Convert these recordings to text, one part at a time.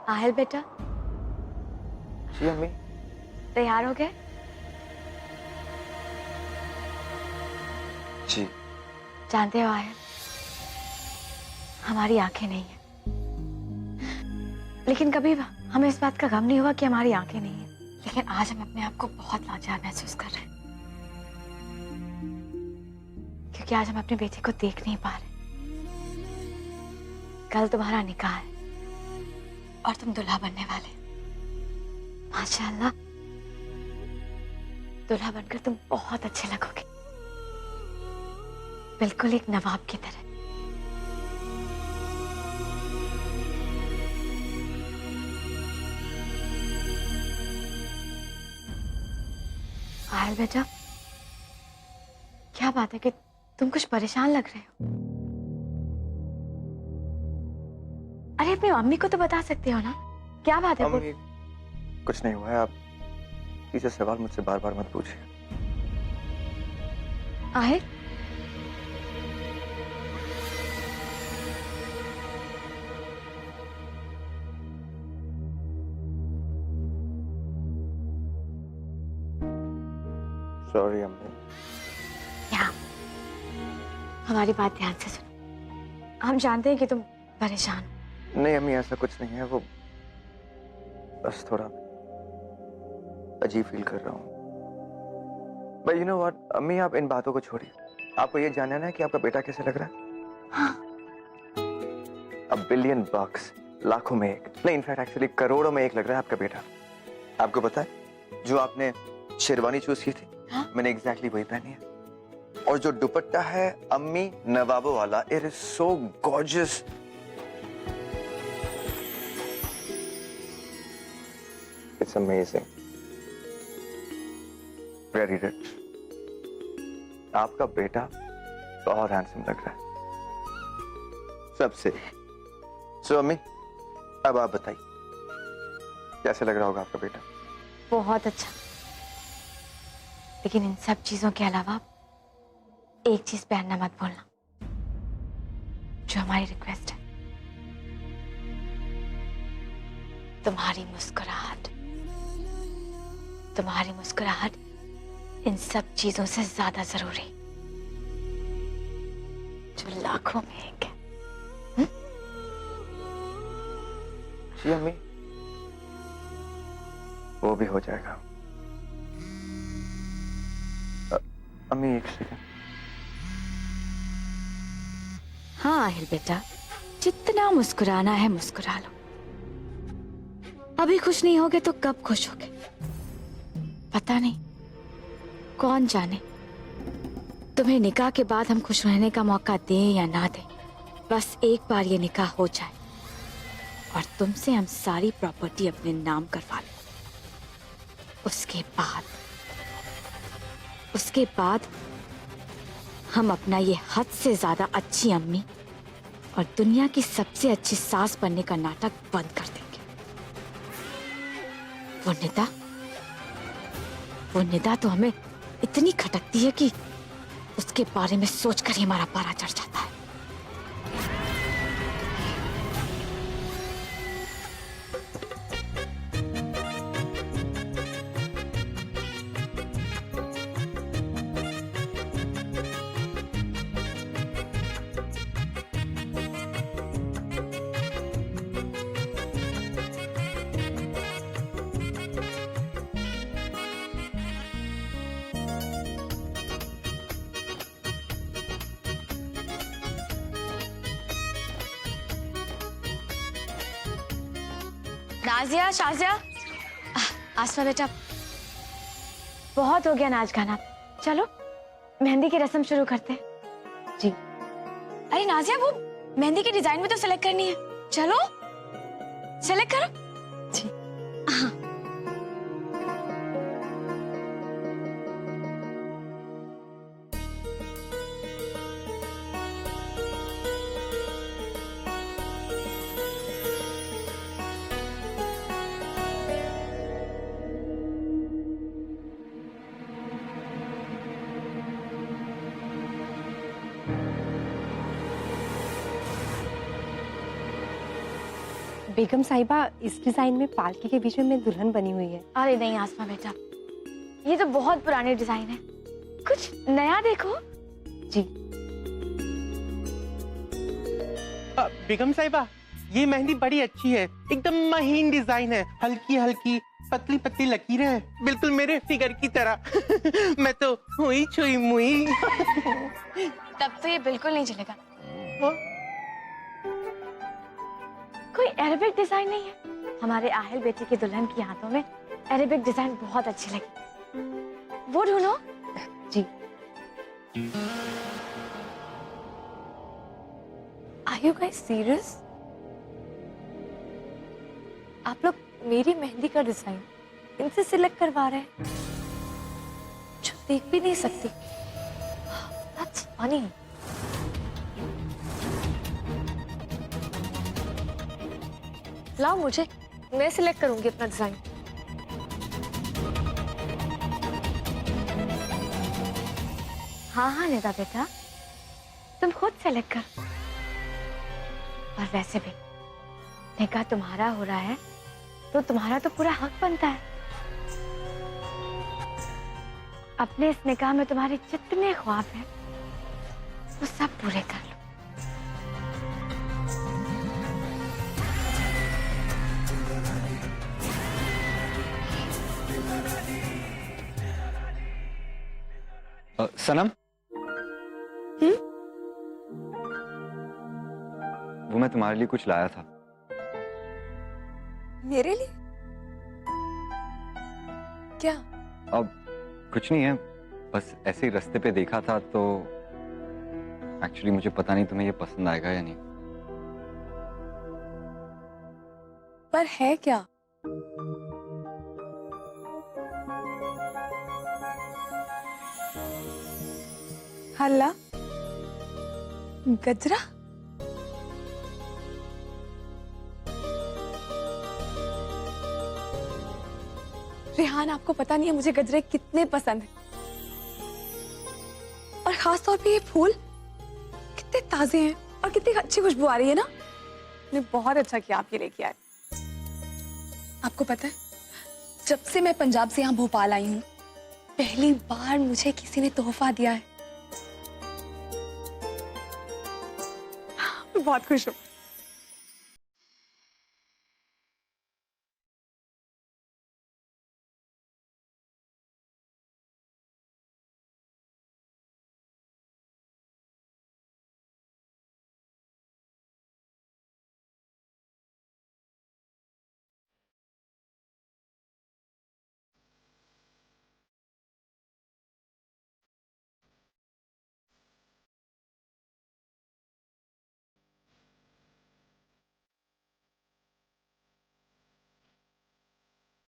आहिल बेटा, जी अम्मी। तैयार हो गए? जी। जानते हो आहिल, हमारी आंखें नहीं है, लेकिन कभी हमें इस बात का गम नहीं हुआ कि हमारी आंखें नहीं है। लेकिन आज हम अपने आप को बहुत लाचार महसूस कर रहे हैं, क्योंकि आज हम अपनी बेटी को देख नहीं पा रहे। कल तुम्हारा निकाह है और तुम दुल्हा बनने वाले। माशाअल्लाह, दुल्हा बनकर तुम बहुत अच्छे लगोगे, बिल्कुल एक नवाब की तरह। आयल बेटा, क्या बात है कि तुम कुछ परेशान लग रहे हो? अरे अपनी मम्मी को तो बता सकते हो ना, क्या बात है? अम्मी, कुछ नहीं हुआ है। आप ऐसे सवाल मुझसे बार बार मत पूछिए। आहिल, सॉरी अम्मी। यहाँ हमारी बात ध्यान से सुनो। हम जानते हैं कि तुम परेशान हो। नहीं अम्मी, ऐसा कुछ नहीं है। वो बस थोड़ा अजीब फील कर रहा हूँ। बट यू नो व्हाट अम्मी, आप इन बातों को छोड़िए। आपको ये जानना है कि आपका बेटा कैसे लग रहा है? हाँ। $1 बिलियन, लाखों में एक नहीं, इनफैक्ट एक्चुअली करोड़ों में एक लग रहा है आपका बेटा। आपको पता है जो आपने शेरवानी चूज की थी, हाँ? मैंने एग्जैक्टली वही पहनी है। और जो दुपट्टा है अम्मी नवाबों वाला, it is so gorgeous. It's amazing, very rich. आपका बेटा बहुत हैंडसम लग रहा है सबसे। सो अम्मी, अब आप बताइए कैसे लग रहा होगा आपका बेटा? बहुत अच्छा, लेकिन इन सब चीजों के अलावा एक चीज पहनना मत भूलना, जो हमारी रिक्वेस्ट है। तुम्हारी मुस्कुराहट, तुम्हारी मुस्कुराहट इन सब चीजों से ज्यादा जरूरी, जो लाखों में एक है। जी अम्मी, वो भी हो जाएगा। अम्मी एक सेकंड। हाँ आहिल बेटा, जितना मुस्कुराना है मुस्कुरा लो। अभी खुश नहीं होगे तो कब खुश होगे पता नहीं। कौन जाने तुम्हें निकाह के बाद हम खुश रहने का मौका दें या ना दें। बस एक बार ये निकाह हो जाए और तुमसे हम सारी प्रॉपर्टी अपने नाम करवा लें। उसके बाद हम अपना ये हद से ज्यादा अच्छी अम्मी और दुनिया की सबसे अच्छी सास बनने का नाटक बंद कर देंगे। वो निदा तो हमें इतनी खटकती है कि उसके बारे में सोचकर ही हमारा पारा चढ़ जाता है। नाजिया, शाजिया, आसमा बेटा, बहुत हो गया नाच गाना, चलो मेहंदी की रस्म शुरू करते हैं। जी। अरे नाजिया, वो मेहंदी की डिजाइन भी तो सिलेक्ट करनी है, चलो सिलेक्ट करो। जी। हाँ। बेगम साहिबा, इस डिजाइन में पालकी के बीच में मैं दुल्हन बनी हुई है। अरे नहीं आसमा बेटा, ये तो बहुत पुरानी डिजाइन है, कुछ नया देखो। जी। बेगम साहिबा, ये मेहंदी बड़ी अच्छी है, एकदम महीन डिजाइन है, हल्की हल्की पतली पतली लकीरें हैं, बिल्कुल मेरे फिगर की तरह। मैं तो हुई छुई मुई। तब तो ये बिल्कुल नहीं चलेगा। हाँ? कोई अरेबिक डिजाइन नहीं है? हमारे आहिल बेटी की दुल्हन के हाथों में अरेबिक डिजाइन बहुत अच्छी लगी, वो ढूंढो। जी। Are you guys serious? आप लोग मेरी मेहंदी का डिजाइन इनसे सिलेक्ट करवा रहे हैं, जो देख भी नहीं सकती। That's funny. लाओ मुझे, मैं सिलेक्ट करूंगी अपना डिजाइन। हाँ हाँ निदा बेटा, तुम खुद सेलेक्ट कर। और वैसे भी निकाह तुम्हारा हो रहा है तो तुम्हारा तो पूरा हक बनता है। अपने इस निकाह में तुम्हारे जितने ख्वाब हैं वो सब पूरे कर लो। सनम, वो मैं तुम्हारे लिए कुछ लाया था। मेरे लिए? क्या? अब कुछ नहीं है, बस ऐसे ही रास्ते पे देखा था तो एक्चुअली मुझे पता नहीं तुम्हें ये पसंद आएगा या नहीं। पर है क्या? हल्ला? गजरा? रेहान, आपको पता नहीं है मुझे गजरे कितने पसंद हैं। और खास तौर पे ये फूल कितने ताजे हैं और कितनी अच्छी खुशबू आ रही है ना। ने बहुत अच्छा किया आप ये लेके आए। आपको पता है, जब से मैं पंजाब से यहाँ भोपाल आई हूँ, पहली बार मुझे किसी ने तोहफा दिया है। मैं बहुत खुश हूँ।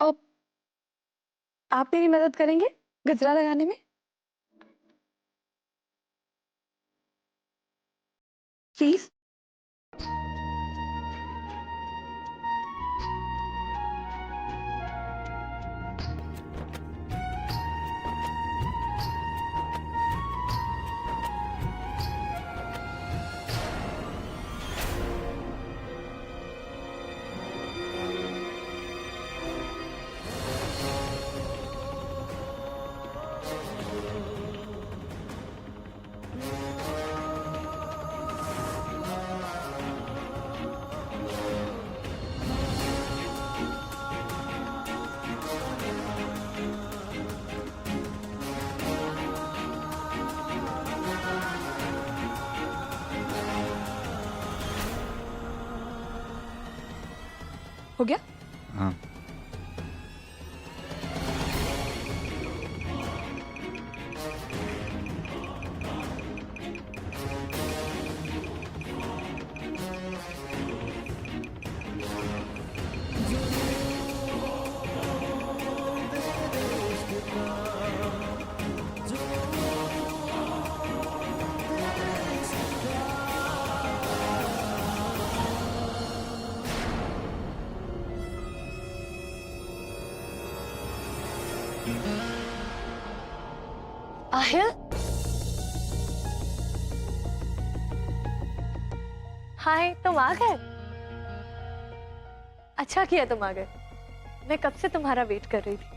अब आप मेरी मदद करेंगे गजरा लगाने में? प्लीज। हो गया? हाँ। आहिल, हाय, तुम आ गए? अच्छा किया तुम आ गए, मैं कब से तुम्हारा वेट कर रही थी।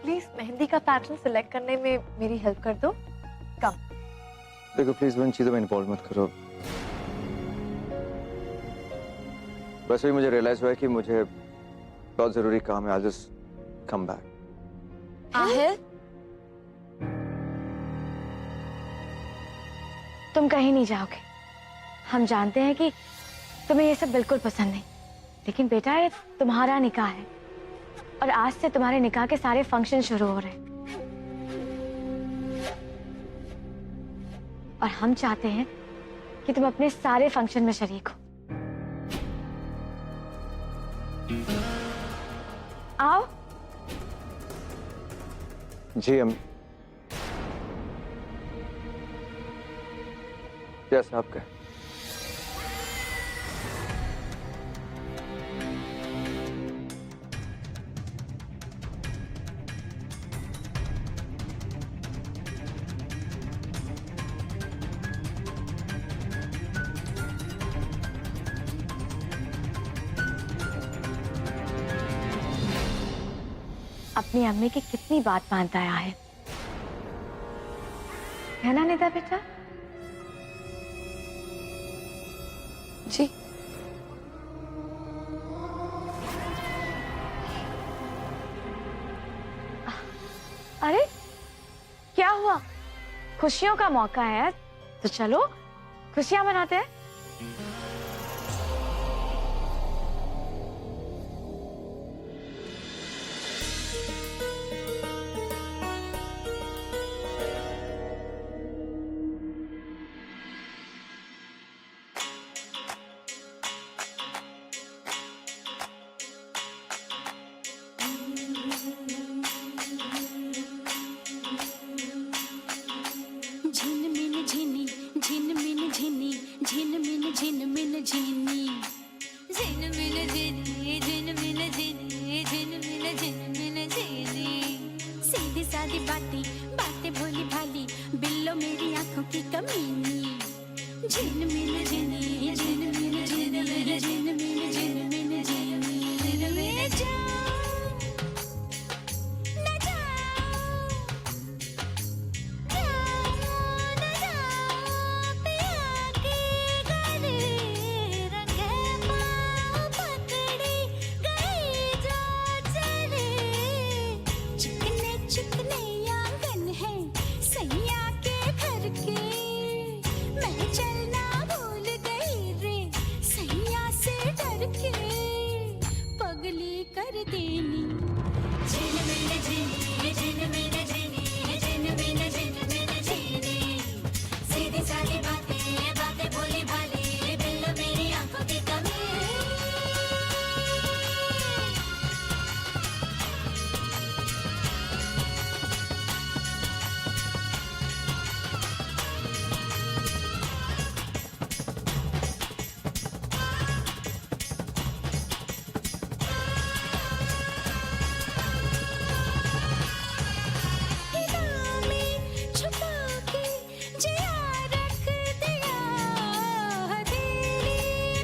प्लीज मेहंदी का पैटर्न सिलेक्ट करने में मेरी हेल्प कर दो। कम। देखो प्लीज उन चीजों में इन्वॉल्व मत करो। वैसे भी मुझे रियलाइज हुआ है कि मुझे बहुत जरूरी काम है। I'll just come back। Aahil, तुम कहीं नहीं जाओगे। हम जानते हैं कि तुम्हें ये सब बिल्कुल पसंद नहीं, लेकिन बेटा ये तुम्हारा निकाह है और आज से तुम्हारे निकाह के सारे फंक्शन शुरू हो रहे हैं और हम चाहते हैं कि तुम अपने सारे फंक्शन में शरीक हो। आओ। जी हम जैसा आप कहें। अपनी अम्मी की कितनी बात मानता है ना निदा बेटा? जी। अरे क्या हुआ? खुशियों का मौका है तो चलो खुशियां मनाते हैं। झिनमिन झिनी झिनमिन झिनी झिनमिन झिनमिन झिनी झिनमिन झिनी झिनमिन झिनी झिनमिन झिनमिन झिनी सीधी सादी बातें बातें भोली भाली बिल्लो मेरी आंखों की कमीनी झिनमिन झिनी झिनमिन झिनी झिनमिन झिनमिन झिनी जाओ न जाओ पिया के गले रंगे पाँव पकड़ी गई जो चले चिकने चिकने आंगन है सैया के घर के मैं चलना भूल गई रे सैया से डर के पगली कर देनी झिनमिन झिनी झिनमिन झिनी झिनमिन झिनमिन झिनी सीधी सादी बातें बातें भोली भाली बिल्लो मेरी आंखों की कमी छुपा के जिया रख दिया हथेली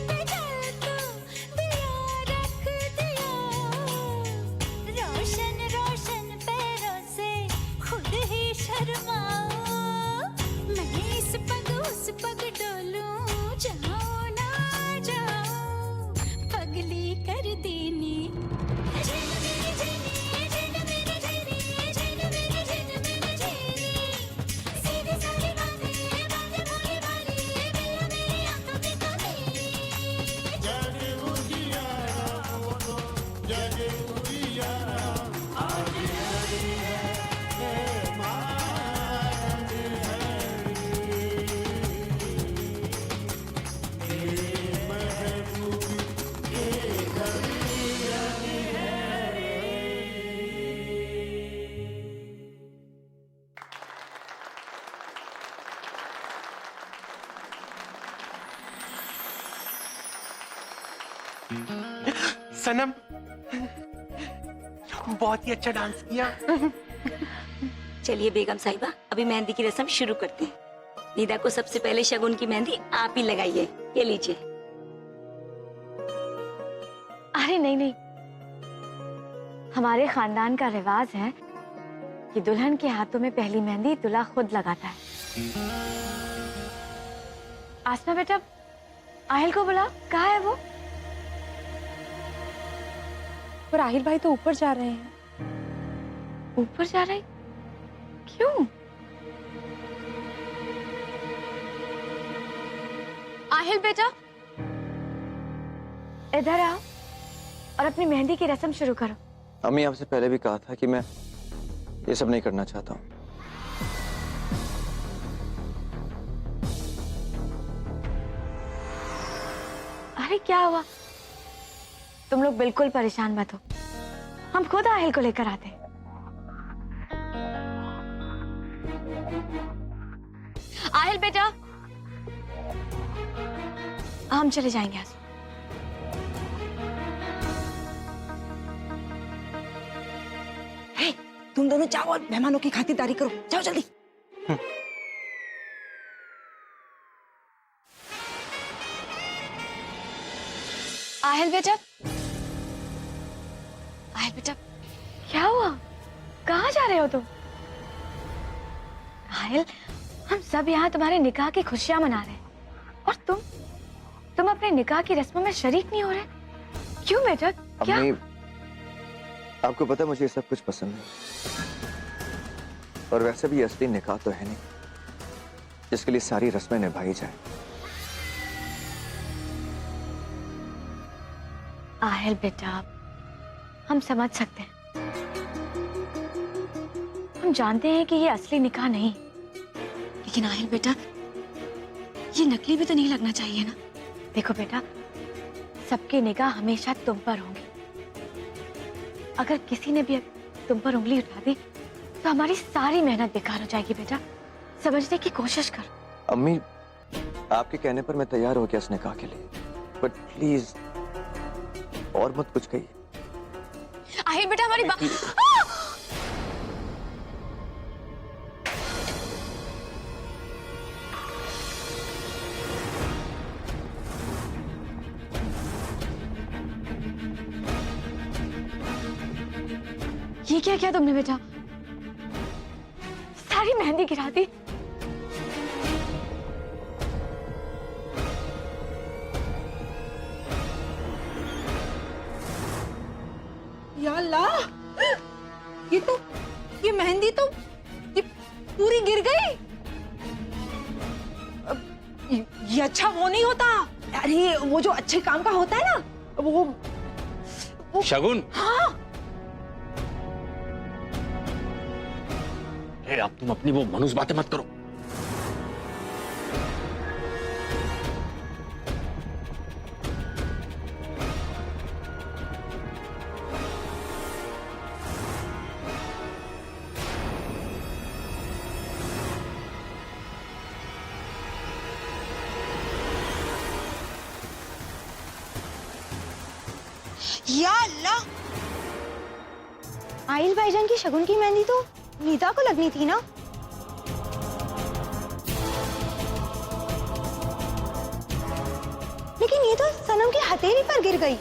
पे जल को दिया रख दिया रोशन रोशन पैरों से खुद ही शर्माओ मैं इस पग उस पग डोलूं जाओ ना जाओ पगली कर देनी सनम बहुत ही अच्छा डांस किया। चलिए बेगम साहिबा अभी मेहंदी की रस्म शुरू करते हैं। निदा को सबसे पहले शगुन की मेहंदी आप ही लगाइए। ये लीजिए। नहीं नहीं, हमारे खानदान का रिवाज है कि दुल्हन के हाथों में पहली मेहंदी दूल्हा खुद लगाता है। आसमा बेटा, आहिल को बुला, कहाँ है वो? और आहिल भाई तो ऊपर जा रहे हैं। ऊपर जा रही? क्यों? आहिल बेटा, इधर आओ और अपनी मेहंदी की रस्म शुरू करो। अम्मी, आपसे पहले भी कहा था कि मैं ये सब नहीं करना चाहता हूँ। अरे क्या हुआ? तुम लोग बिल्कुल परेशान मत हो, हम खुद आहिल को लेकर आते हैं। आहिल बेटा, हम चले जाएंगे आज। हे, तुम दोनों जाओ और मेहमानों की खातिरदारी करो, जाओ जल्दी। आहिल बेटा, आहिल बेटा, क्या हुआ? कहाँ जा रहे हो तुम? आहिल, हम सब यहाँ तुम्हारे निकाह की खुशियां मना रहे हैं और तुम अपने निकाह की रस्मों में शरीक नहीं हो रहे। क्यों बेटा? क्या? अम्मी, आपको पता है मुझे ये सब कुछ पसंद है, और वैसे भी असली निकाह तो है नहीं जिसके लिए सारी रस्में निभाई जाए। आहिल बेटा, हम समझ सकते हैं, हम जानते हैं कि ये असली निकाह नहीं, लेकिन आहिल बेटा, ये नकली भी तो नहीं लगना चाहिए ना। देखो बेटा, सबकी निगाह हमेशा तुम पर होंगी। अगर किसी ने भी तुम पर उंगली उठा दी तो हमारी सारी मेहनत बेकार हो जाएगी बेटा, समझने की कोशिश कर। अम्मी, आपके कहने पर मैं तैयार हो गया इस निकाह के लिए, बट प्लीज और मत कुछ कहिए। आहिल बेटा, हमारी बात। ये क्या किया तुमने बेटा? सारी मेहंदी गिरा दी। या अल्लाह, ये मेहंदी तो ये पूरी गिर गई। ये अच्छा वो नहीं होता। अरे वो जो अच्छे काम का होता है ना, वो शगुन। हाँ, अब तुम अपनी वो मनुष्य बातें मत करो। या अल्लाह, आहिल भाईजान की शगुन की मेहंदी तो नीता को लगनी थी ना। लेकिन ये तो सनम की हथेली पर गिर गई।